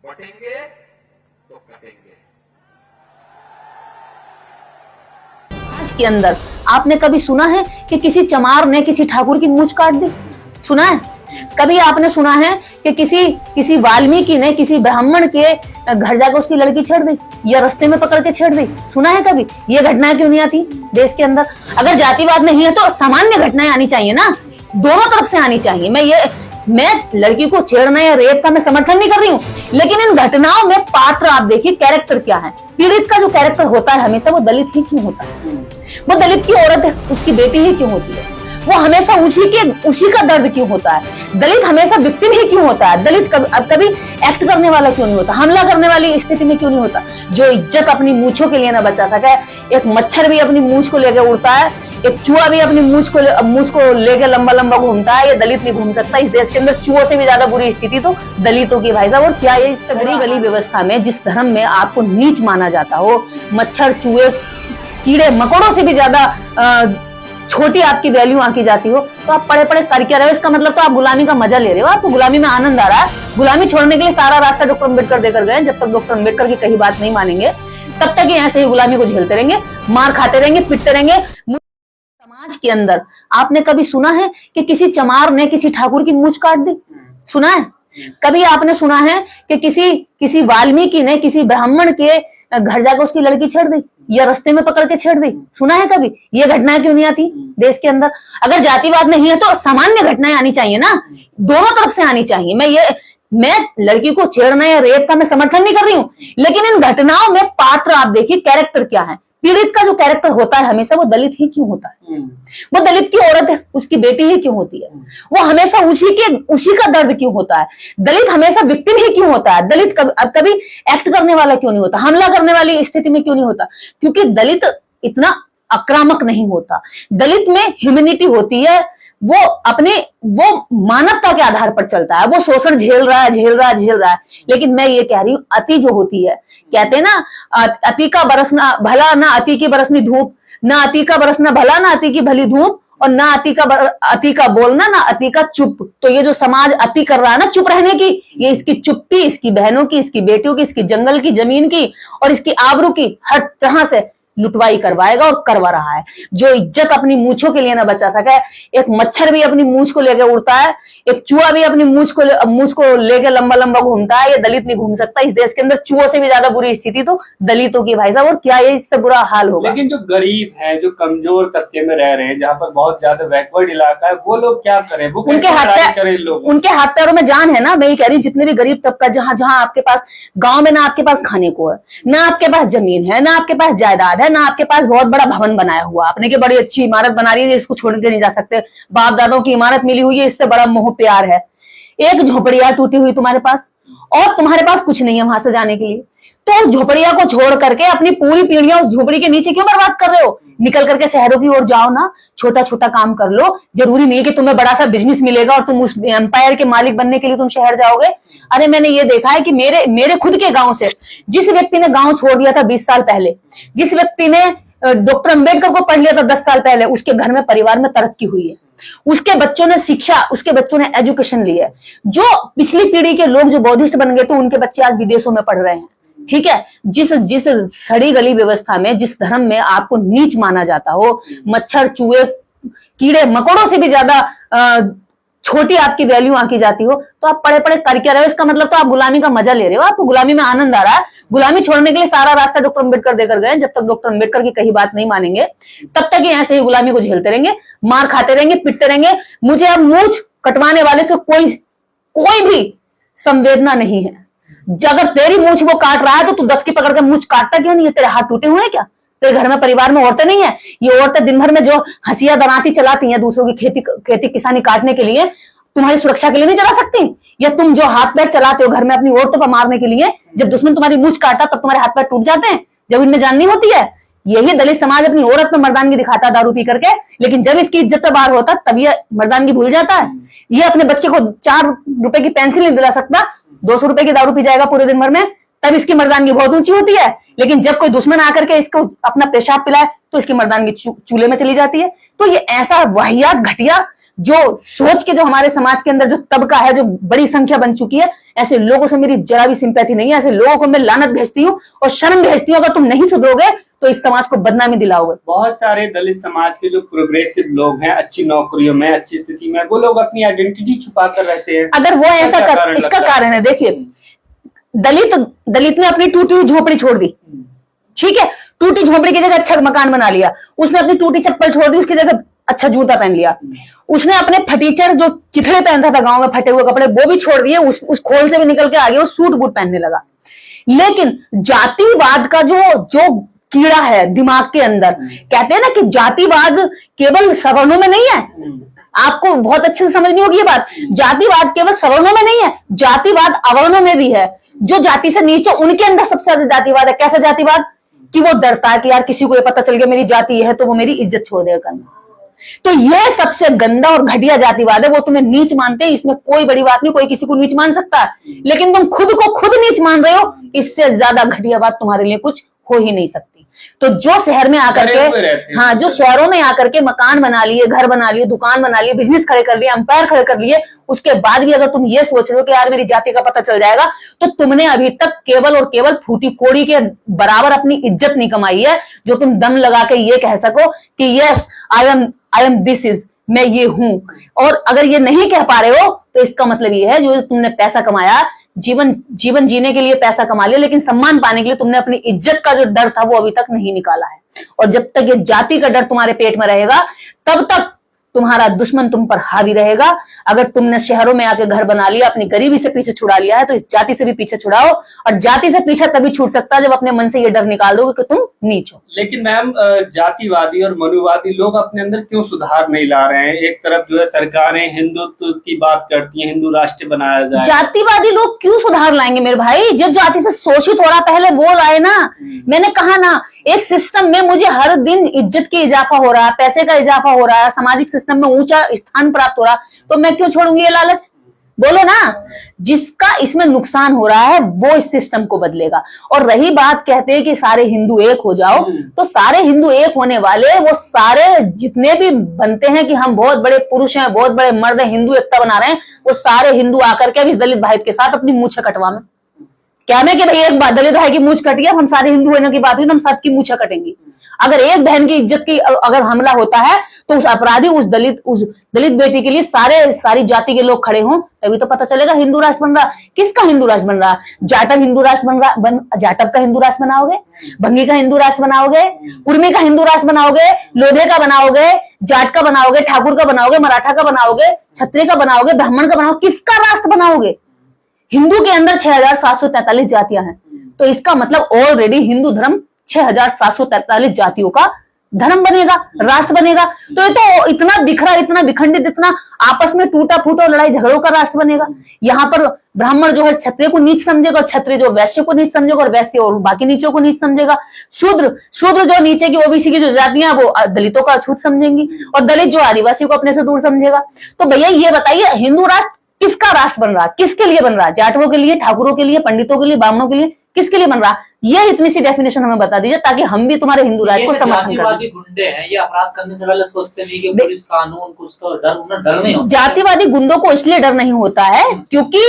बटेंगे तो कटेंगे। समाज के अंदर आपने कभी सुना है कि किसी चमार ने किसी ठाकुर की मूंछ काट दी? सुना है? कभी आपने सुना है कि किसी वाल्मीकि ने किसी ब्राह्मण के घर जाकर उसकी लड़की छेड़ दी या रास्ते में पकड़ के छेड़ दी? सुना है कभी? ये घटनाएं क्यों नहीं आती देश के अंदर? अगर जातिवाद नहीं है तो सामान्य घटनाएं आनी चाहिए ना, दोनों तरफ से आनी चाहिए। मैं लड़की को छेड़ना या रेप का मैं समर्थन नहीं कर रही हूँ, लेकिन इन घटनाओं में पात्र आप देखिए कैरेक्टर क्या है। पीड़ित का जो कैरेक्टर होता है हमेशा वो दलित ही क्यों होता है? वो दलित की औरत है, उसकी बेटी ही क्यों होती है? वो हमेशा उसी का दर्द क्यों होता है? दलित हमेशा विक्टिम ही क्यों होता है? दलित कभी एक्ट करने वाला क्यों नहीं होता? हमला करने वाली स्थिति में क्यों नहीं होता? जो इज्जत अपनी मूंछों के लिए ना बचा सके, एक मच्छर भी अपनी मूंछ को लेकर उड़ता है, एक चूहा भी अपनी मूंछ को लेकर लंबा लंबा घूमता है, ये दलित नहीं घूम सकता। इस देश के अंदर चूहों से भी ज्यादा बुरी स्थिति तो दलितों की भाई साहब। और क्या ये घड़ी गली व्यवस्था में जिस धर्म में आपको नीच माना जाता हो, मच्छर चूहे कीड़े मकोड़ों से भी ज्यादा छोटी आपकी वैल्यू आंकी जाती हो, तो आप पढ़े पढ़े कर क्या रहे हो? इसका मतलब तो आप गुलामी का मजा ले रहे हो, आपको गुलामी में आनंद आ रहा है। गुलामी छोड़ने के लिए सारा रास्ता डॉक्टर अम्बेडकर देकर गए। जब तक डॉक्टर अम्बेडकर की कही बात नहीं मानेंगे तब तक ही ऐसे ही गुलामी को झेलते रहेंगे, मार खाते रहेंगे, पिटते रहेंगे। समाज के अंदर आपने कभी सुना है कि किसी चमार ने किसी ठाकुर की मूंछ काट दी? सुना है? कभी आपने सुना है कि किसी वाल्मीकि ने किसी ब्राह्मण के घर जाकर उसकी लड़की छेड़ दी या रास्ते में पकड़ के छेड़ दी? सुना है कभी? ये घटनाएं क्यों नहीं आती देश के अंदर? अगर जातिवाद नहीं है तो सामान्य घटनाएं आनी चाहिए ना, दोनों तरफ से आनी चाहिए। मैं लड़की को छेड़ना या रेप का मैं समर्थन नहीं कर रही हूँ, लेकिन इन घटनाओं में पात्र आप देखिए कैरेक्टर क्या है। पीड़ित का जो कैरेक्टर होता है हमेशा वो दलित ही क्यों होता है? वो दलित की औरत है, उसकी बेटी ही क्यों होती है? वो हमेशा उसी का दर्द क्यों होता है? दलित हमेशा विक्टिम ही क्यों होता है? दलित कभी एक्ट करने वाला क्यों नहीं होता? हमला करने वाली स्थिति में क्यों नहीं होता? क्योंकि दलित इतना आक्रामक नहीं होता। दलित में ह्यूमैनिटी होती है, वो मानवता के आधार पर चलता है। वो शोषण झेल रहा है। लेकिन मैं ये कह रही हूँ, अति जो होती है, कहते हैं ना अति का बरसना भला, ना अति की बरसनी धूप, ना अति का बरसना भला, ना अति की भली धूप, और ना अति का बोलना, ना अति का चुप। तो ये जो समाज अति कर रहा है ना चुप रहने की, ये इसकी चुप्पी, इसकी बहनों की, इसकी बेटियों की, इसकी जंगल की जमीन की और इसकी आबरू की हर तरह से लुटवाई करवाएगा और करवा रहा है। जो इज्जत अपनी मूंछों के लिए ना बचा सके, एक मच्छर भी अपनी मूंछ को लेकर उड़ता है, एक चूहा भी अपनी मूंछ को लेकर लंबा लंबा घूमता है, ये दलित नहीं घूम सकता। इस देश के अंदर चूहों से भी ज्यादा बुरी स्थिति तो दलितों की भाई साहब। और क्या ये इससे बुरा हाल होगा? लेकिन जो गरीब है, जो कमजोर तबके में रह रहे हैं, जहाँ पर बहुत ज्यादा बैकवर्ड इलाका है, वो लोग क्या करें? वो उनके हाथ पैरों में जान है ना। मैं ये कह रही हूँ, जितने भी गरीब तबका, जहां आपके पास गांव में ना आपके पास खाने को है, ना आपके पास जमीन है, ना आपके पास जायदाद है, ना आपके पास बहुत बड़ा भवन बनाया हुआ, आपने की बड़ी अच्छी इमारत बना रही है, इसको छोड़ के नहीं जा सकते, बाप दादों की इमारत मिली हुई है, इससे बड़ा मोह प्यार है। एक झोपड़िया टूटी हुई तुम्हारे पास, और तुम्हारे पास कुछ नहीं है वहां से जाने के लिए, तो उस झोपड़िया को छोड़ करके अपनी पूरी पीढ़ियां उस झोपड़ी के नीचे क्यों बर्बाद कर रहे हो? निकल करके शहरों की ओर जाओ ना, छोटा छोटा काम कर लो। जरूरी नहीं है कि तुम्हें बड़ा सा बिजनेस मिलेगा और तुम उस एम्पायर के मालिक बनने के लिए तुम शहर जाओगे। अरे मैंने ये देखा है कि मेरे खुद के गांव से जिस व्यक्ति ने गांव छोड़ दिया था 20 साल पहले, जिस व्यक्ति ने डॉक्टर अम्बेडकर को पढ़ लिया था 10 साल पहले, उसके घर में परिवार में तरक्की हुई है, उसके बच्चों ने शिक्षा, उसके बच्चों ने एजुकेशन ली है। जो पिछली पीढ़ी के लोग जो बौद्धिस्ट बन गए तो उनके बच्चे आज विदेशों में पढ़ रहे हैं। ठीक है, जिस सड़ी गली व्यवस्था में, जिस धर्म में आपको नीच माना जाता हो, मच्छर चूहे कीड़े मकोड़ों से भी ज्यादा छोटी आपकी वैल्यू आंकी जाती हो, तो आप पढ़े पढ़े कर क्या रहे हो? इसका मतलब तो आप गुलामी का मजा ले रहे हो, आपको गुलामी में आनंद आ रहा है। गुलामी छोड़ने के लिए सारा रास्ता डॉक्टर अम्बेडकर देकर गए। जब तक डॉक्टर अम्बेडकर की कही बात नहीं मानेंगे तब तक ही ऐसे ही गुलामी को झेलते रहेंगे, मार खाते रहेंगे, पिटते रहेंगे। मुझे अब मूंछ कटवाने वाले से कोई भी संवेदना नहीं है। अगर तेरी मूंछ वो काट रहा है तो तू 10 की पकड़ के मूंछ काटता क्यों नहीं है? तेरे हाथ टूटे हुए हैं क्या? तेरे घर में परिवार में औरतें नहीं है? ये औरतें दिन भर में जो हंसिया दराती चलाती हैं दूसरों की खेती किसानी काटने के लिए, तुम्हारी सुरक्षा के लिए नहीं चला सकती? या तुम जो हाथ पैर चलाते हो घर में अपनी औरतों पर मारने के लिए, जब दुश्मन तुम्हारी मूंछ काटता तब तुम्हारे हाथ पैर टूट जाते हैं, जब इनमें जान नहीं होती है। यही दलित समाज अपनी औरत में मर्दानगी दिखाता है दारू पी करके, लेकिन जब इसकी इज्जत का बार होता तब ये मर्दानगी भूल जाता है। ये अपने बच्चे को 4 रुपए की पेंसिल नहीं दिला सकता, 200 रुपए की दारू पी जाएगा पूरे दिन भर में, तब इसकी मर्दानगी बहुत ऊंची होती है। लेकिन जब कोई दुश्मन आकर के इसको अपना पेशाब पिलाए तो इसकी मर्दानगी चूल्हे में चली जाती है। तो ये ऐसा वाहियात घटिया जो सोच के जो हमारे समाज के अंदर जो तबका है, जो बड़ी संख्या बन चुकी है, ऐसे लोगों से मेरी जरा भी सिंपैथी नहीं है। ऐसे लोगों को मैं लानत भेजती हूँ और शर्म भेजती हूँ। अगर तुम नहीं सुधरोगे तो इस समाज को बदनामी दिलाओगे। बहुत सारे दलित समाज के जो प्रोग्रेसिव लोग हैं, अच्छी नौकरियों में, अच्छी स्थिति में, वो लोग अपनी आइडेंटिटी छुपा कर रहते हैं। अगर वो ऐसा कर, इसका कारण है, देखिए दलित ने अपनी टूटी हुई झोपड़ी छोड़ दी, ठीक है, टूटी झोपड़ी की जगह अच्छा मकान बना लिया। उसने अपनी टूटी चप्पल छोड़ दी, उसकी जगह अच्छा जूता पहन लिया। उसने अपने फटीचर जो चिथड़े पहनता था गांव में, फटे हुए कपड़े, वो भी छोड़ दिए, उस खोल से भी निकल के आ गया, वो सूट बूट पहनने लगा। लेकिन जातिवाद का जो कीड़ा है दिमाग के अंदर, कहते हैं ना कि जातिवाद केवल सवर्णों में नहीं है। आपको बहुत अच्छे से समझनी होगी ये बात। जातिवाद केवल सवर्णों में नहीं है, जातिवाद अवर्णों में भी है। जो जाति से नीचे, उनके अंदर सबसे ज्यादा जातिवाद है। कैसा जातिवाद? कि वो डरता है कि यार किसी को ये पता चल गया मेरी जाति ये है तो वो मेरी इज्जत छोड़ देगा करना। तो ये सबसे गंदा और घटिया जातिवाद है। वो तुम्हें नीच मानते हैं, इसमें कोई बड़ी बात नहीं, कोई किसी को नीच मान सकता है, लेकिन तुम खुद को खुद नीच मान रहे हो, इससे ज्यादा घटिया बात तुम्हारे लिए कुछ हो ही नहीं सकती। तो जो शहर में आकर के, हाँ, जो शहरों में आकर के मकान बना लिए, घर बना लिए, दुकान बना लिए, बिजनेस खड़े कर लिए, एम्पायर खड़े कर लिए, उसके बाद भी अगर तुम ये सोच रहे हो कि यार मेरी जाति का पता चल जाएगा, तो तुमने अभी तक केवल और केवल फूटी कोड़ी के बराबर अपनी इज्जत नहीं कमाई है, जो तुम दम लगा के ये कह सको कि yes I am this is, मैं ये हूं। और अगर ये नहीं कह पा रहे हो तो इसका मतलब ये है जो तुमने पैसा कमाया, जीवन जीने के लिए पैसा कमा लिया, लेकिन सम्मान पाने के लिए तुमने अपनी इज्जत का जो डर था वो अभी तक नहीं निकाला है। और जब तक ये जाति का डर तुम्हारे पेट में रहेगा, तब तक तुम्हारा दुश्मन तुम पर हावी रहेगा। अगर तुमने शहरों में आके घर बना लिया, अपनी गरीबी से पीछे छुड़ा लिया है, तो इस जाति से भी पीछे छुड़ाओ। और जाति से पीछा तभी छूट सकता है जब अपने मन से ये डर निकाल दोगे कि तुम नीच हो। लेकिन मैम, जातिवादी और मनुवादी लोग अपने अंदर क्यों सुधार नहीं ला रहे हैं? एक तरफ जो है सरकारें हिंदुत्व की बात करती हैं, हिंदू राष्ट्र बनाया जाए। जातिवादी लोग क्यों सुधार लाएंगे मेरे भाई? जब जाति से शोषित हो रहा, पहले वो लाए ना। मैंने कहा ना, एक सिस्टम में मुझे हर दिन इज्जत की इजाफा हो रहा है, पैसे का इजाफा हो रहा है, सामाजिक सिस्टम में ऊंचा स्थान प्राप्त हो रहा, तो मैं क्यों छोड़ूंगी ये लालच? बोलो ना। जिसका इसमें नुकसान हो रहा है वो इस सिस्टम को बदलेगा। और रही बात, कहते हैं कि सारे हिंदू एक हो जाओ, तो सारे हिंदू एक होने वाले, वो सारे जितने भी बनते हैं कि हम बहुत बड़े पुरुष हैं, बहुत बड़े मर्द हैं, हिंदू एकता बना रहे हैं, वो सारे हिंदू आकर के भी दलित भाई के साथ अपनी मूछें कटवा में क्या मैं कि भाई एक बात, दलित भाई की मूछ कट गया, हम सारे हिंदू होने की बात हुई, तो हम सबकी मूछें कटेंगी। अगर एक बहन की इज्जत की अगर हमला होता है तो उस अपराधी, उस दलित बेटी के लिए सारी जाति के लोग खड़े हों, तभी तो पता चलेगा हिंदू राष्ट्र बन रहा। किसका हिंदू राष्ट्र बन रहा? जाटव हिंदू राष्ट्र बन रहा। जाटव का हिंदू राष्ट्र बनाओगे, भंगी का हिंदू राष्ट्र बनाओगे, कुर्मी का हिंदू राष्ट्र बनाओगे, लोधे का बनाओगे, जाट का बनाओगे, ठाकुर का बनाओगे, मराठा का बनाओगे, क्षत्रिय का बनाओगे, ब्राह्मण का बनाओगे, किसका राष्ट्र बनाओगे? हिंदू के अंदर 6743 जातियां हैं, तो इसका मतलब ऑलरेडी हिंदू धर्म 6743 जातियों का धर्म बनेगा, राष्ट्र बनेगा। तो ये तो इतना बिखरा, इतना विखंडित, इतना आपस में टूटा फूटा और लड़ाई झगड़ों का राष्ट्र बनेगा। यहाँ पर ब्राह्मण जो है क्षत्रिय को नीच समझेगा, और क्षत्रिय जो वैश्य को नीच समझेगा, और वैश्य और बाकी नीचों को नीच समझेगा। शूद्र जो नीचे की ओबीसी की जो जातियां वो दलितों का अछूत समझेंगी, और दलित जो आदिवासी को अपने से दूर समझेगा। तो भैया ये बताइए, हिंदू राष्ट्र किसका राष्ट्र बन रहा? किसके लिए बन रहा? जाटवों के लिए, ठाकुरों के लिए, पंडितों के लिए, ब्राह्मणों के लिए, किसके लिए बन रहा? ये इतनी सी डेफिनेशन हमें बता दीजिए ताकि हम भी तुम्हारे हिंदू राष्ट्र को समर्थन करें। गुंडे हैं, ये अपराध करने से पहले सोचते नहीं कि पुलिस कानून कुछ तो डर नहीं होता। जातिवादी गुंडों को इसलिए डर नहीं होता है क्योंकि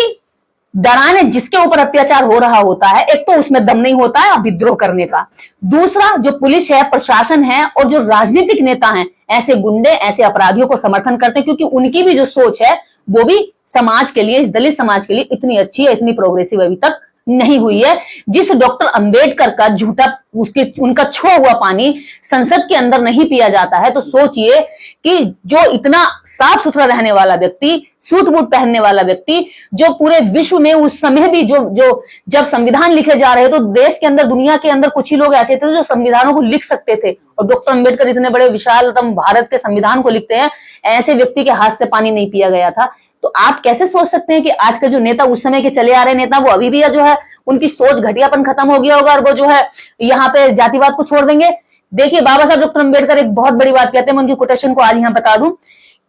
डराने जिसके ऊपर अत्याचार हो रहा होता है, एक तो उसमें दम नहीं होता है विद्रोह करने का, दूसरा जो पुलिस है, प्रशासन है, और जो राजनीतिक नेता हैं, ऐसे गुंडे, ऐसे अपराधियों को समर्थन करते हैं, क्योंकि उनकी भी जो सोच है वो भी समाज के लिए, इस दलित समाज के लिए इतनी अच्छी है, इतनी प्रोग्रेसिव अभी तक नहीं हुई है। जिस डॉक्टर अंबेडकर का झूठा उनका छोड़ा हुआ पानी संसद के अंदर नहीं पिया जाता है, तो सोचिए कि जो इतना साफ सुथरा रहने वाला व्यक्ति, सूट बूट पहनने वाला व्यक्ति, जो पूरे विश्व में उस समय भी जो जब संविधान लिखे जा रहे तो देश के अंदर, दुनिया के अंदर कुछ ही लोग ऐसे थे जो संविधानों को लिख सकते थे, और डॉक्टर अंबेडकर इतने बड़े विशालतम भारत के संविधान को लिखते हैं, ऐसे व्यक्ति के हाथ से पानी नहीं पिया गया था। तो आप कैसे सोच सकते हैं कि आज का जो नेता, उस समय के चले आ रहे नेता, वो अभी भी जो है उनकी सोच घटियापन खत्म हो गया होगा और वो जो है यहाँ पे जातिवाद को छोड़ देंगे? देखिए, बाबा साहब डॉक्टर अंबेडकर एक बहुत बड़ी बात कहते हैं, मैं उनकी कोटेशन को आज यहाँ बता दूं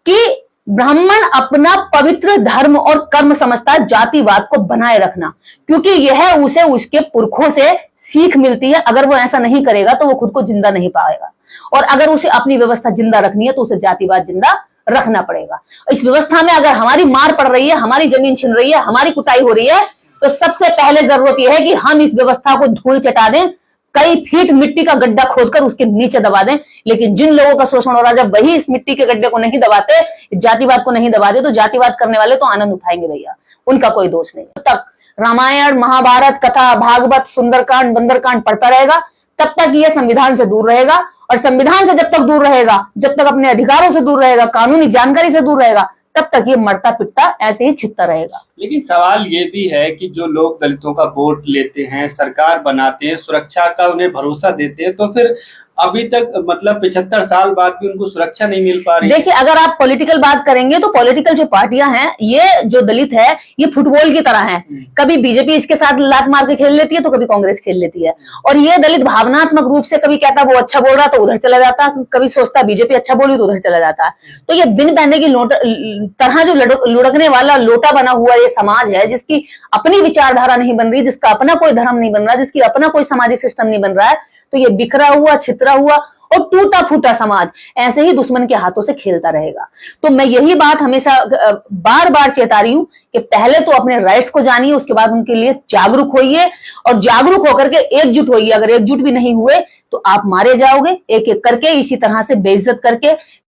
कि ब्राह्मण अपना पवित्र धर्म और कर्म समझता है जातिवाद को बनाए रखना, क्योंकि यह उसे उसके पुरखों से सीख मिलती है। अगर वो ऐसा नहीं करेगा तो वो खुद को जिंदा नहीं पाएगा, और अगर उसे अपनी व्यवस्था जिंदा रखनी है तो उसे जातिवाद जिंदा रखना पड़ेगा। इस व्यवस्था में अगर हमारी मार पड़ रही है, हमारी जमीन छिन रही है, हमारी कुटाई हो रही है, तो सबसे पहले जरूरत यह है कि हम इस व्यवस्था को धूल चटा दें, कई फीट मिट्टी का गड्ढा खोदकर उसके नीचे दबा दें। लेकिन जिन लोगों का शोषण हो रहा है, जब वही इस मिट्टी के गड्ढे को नहीं दबाते, जातिवाद को नहीं दबाते, तो जातिवाद करने वाले तो आनंद उठाएंगे भैया, उनका कोई दोष नहीं। तब तक रामायण, महाभारत, कथा, भागवत, सुंदरकांड, बंदरकांड पढ़ता रहेगा, तब तक यह संविधान से दूर रहेगा। और संविधान से जब तक दूर रहेगा, जब तक अपने अधिकारों से दूर रहेगा, कानूनी जानकारी से दूर रहेगा, तब तक ये मरता पिटता ऐसे ही छिपता रहेगा। लेकिन सवाल ये भी है कि जो लोग दलितों का वोट लेते हैं, सरकार बनाते हैं, सुरक्षा का उन्हें भरोसा देते हैं, तो फिर अभी तक मतलब 75 साल बाद भी उनको सुरक्षा नहीं मिल पा रही है। देखिए, अगर आप पॉलिटिकल बात करेंगे तो पॉलिटिकल जो पार्टियां हैं, ये जो दलित है, ये फुटबॉल की तरह है। कभी बीजेपी इसके साथ लात मार के खेल लेती है, तो कभी कांग्रेस खेल लेती है। और ये दलित भावनात्मक रूप से कभी कहता वो अच्छा बोल रहा तो उधर चला जाता, कभी सोचता बीजेपी अच्छा बोली तो उधर चला जाता। तो ये बिन पहनने की तरह जो लुढ़कने वाला लोटा बना हुआ ये समाज है, जिसकी अपनी विचारधारा नहीं बन रही, जिसका अपना कोई धर्म नहीं बन रहा, जिसकी अपना कोई सामाजिक सिस्टम नहीं बन रहा है, तो ये बिखरा हुआ, छितरा हुआ और टूटा फूटा समाज ऐसे ही दुश्मन के हाथों से खेलता रहेगा। तो मैं यही बात हमेशा बार बार चेता रही हूं कि पहले तो अपने राइट्स को जानिए, उसके बाद उनके लिए जागरूक होइए, और जागरूक होकर के एकजुट होइए। अगर एकजुट भी नहीं हुए तो आप मारे जाओगे एक एक करके, इसी तरह से बेइज्जत करके।